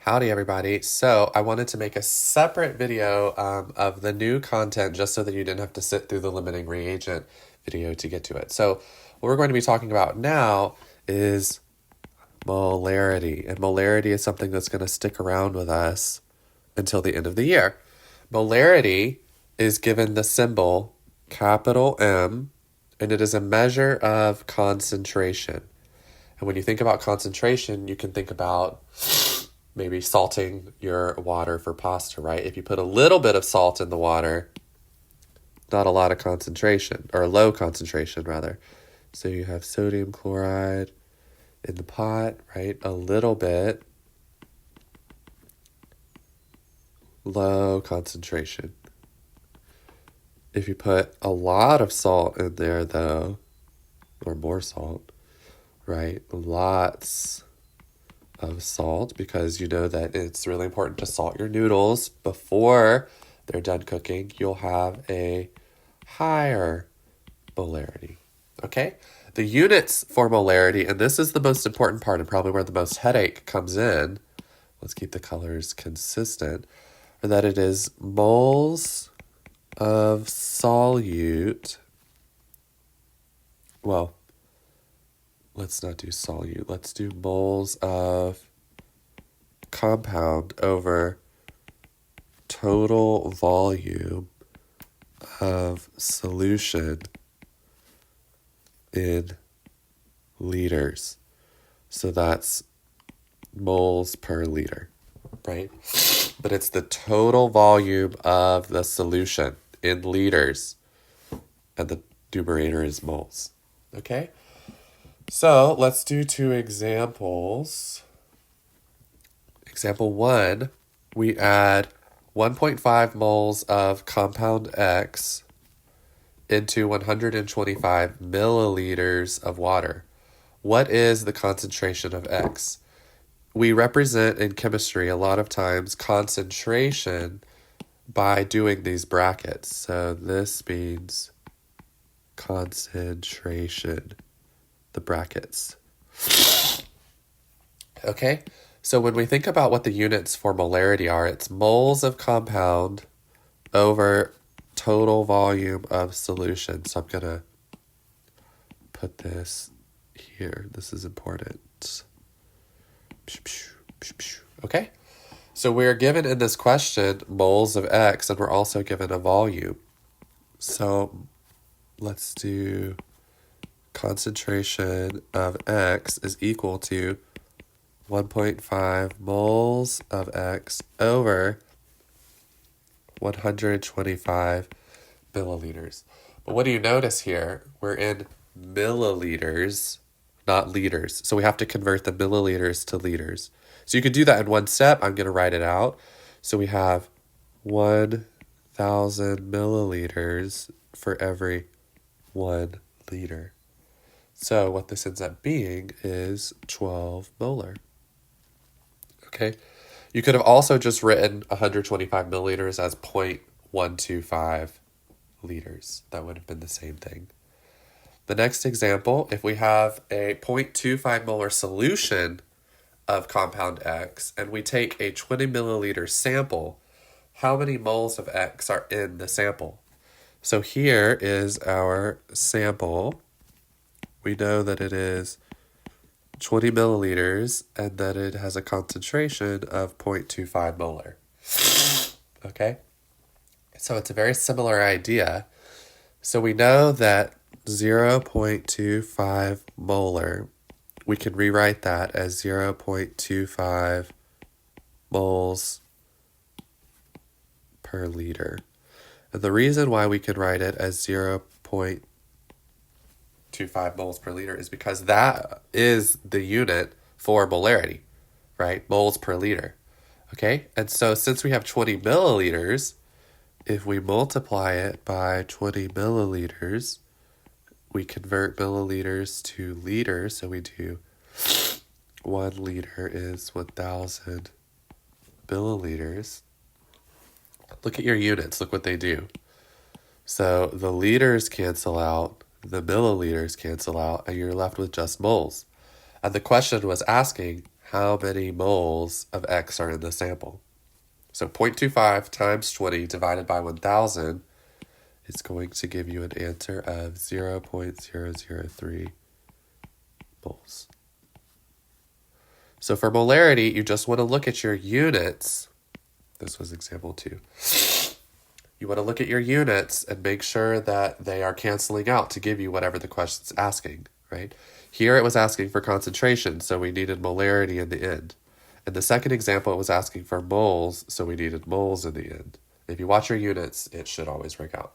Howdy, everybody. So I wanted to make a separate video of the new content just so that you didn't have to sit through the limiting reagent video to get to it. So what we're going to be talking about now is molarity. And molarity is something that's going to stick around with us until the end of the year. Molarity is given the symbol capital M, and it is a measure of concentration. And when you think about concentration, you can think about maybe salting your water for pasta, right? If you put a little bit of salt in the water, not a lot of concentration, or low concentration rather. So you have sodium chloride in the pot, right? A little bit, low concentration. If you put a lot of salt in there though, or more salt, right? Lots of salt, because you know that it's really important to salt your noodles before they're done cooking. You'll have a higher molarity. Okay? The units for molarity, and this is the most important part and probably where the most headache comes in, let's keep the colors consistent, are that it is moles of solute. Well, let's not do solute. Let's do moles of compound over total volume of solution in liters. So that's moles per liter, right? But it's the total volume of the solution in liters, and the numerator is moles. Okay? So let's do two examples. Example 1, we add 1.5 moles of compound X into 125 milliliters of water. What is the concentration of X? We represent in chemistry a lot of times concentration by doing these brackets. So this means concentration, the brackets. Okay, so when we think about what the units for molarity are, it's moles of compound over total volume of solution. So I'm going to put this here. This is important. Okay, so we're given in this question moles of X, and we're also given a volume. So let's do concentration of X is equal to 1.5 moles of X over 125 milliliters. But what do you notice here? We're in milliliters, not liters. So we have to convert the milliliters to liters. So you can do that in one step. I'm going to write it out. So we have 1,000 milliliters for every 1 liter. So what this ends up being is 12 molar. Okay. You could have also just written 125 milliliters as 0.125 liters. That would have been the same thing. The next example, if we have a 0.25 molar solution of compound X and we take a 20 milliliter sample, how many moles of X are in the sample? So here is our sample. We know that it is 20 milliliters and that it has a concentration of 0.25 molar. Okay? So it's a very similar idea. So we know that 0.25 molar, we can rewrite that as 0.25 moles per liter. And the reason why we can write it as 0.25 moles per liter is because that is the unit for molarity, right? Moles per liter. Okay? And so since we have 20 milliliters, if we multiply it by 20 milliliters, we convert milliliters to liters. So we do 1 liter is 1,000 milliliters. Look at your units. Look what they do. So the liters cancel out, the milliliters cancel out, and you're left with just moles. And the question was asking, how many moles of X are in the sample. So 0.25 times 20 divided by 1,000 is going to give you an answer of 0.003 moles. So for molarity, you just want to look at your units. This was example 2. You want to look at your units and make sure that they are canceling out to give you whatever the question's asking, right? Here it was asking for concentration, so we needed molarity in the end. In the second example, it was asking for moles, so we needed moles in the end. If you watch your units, it should always work out.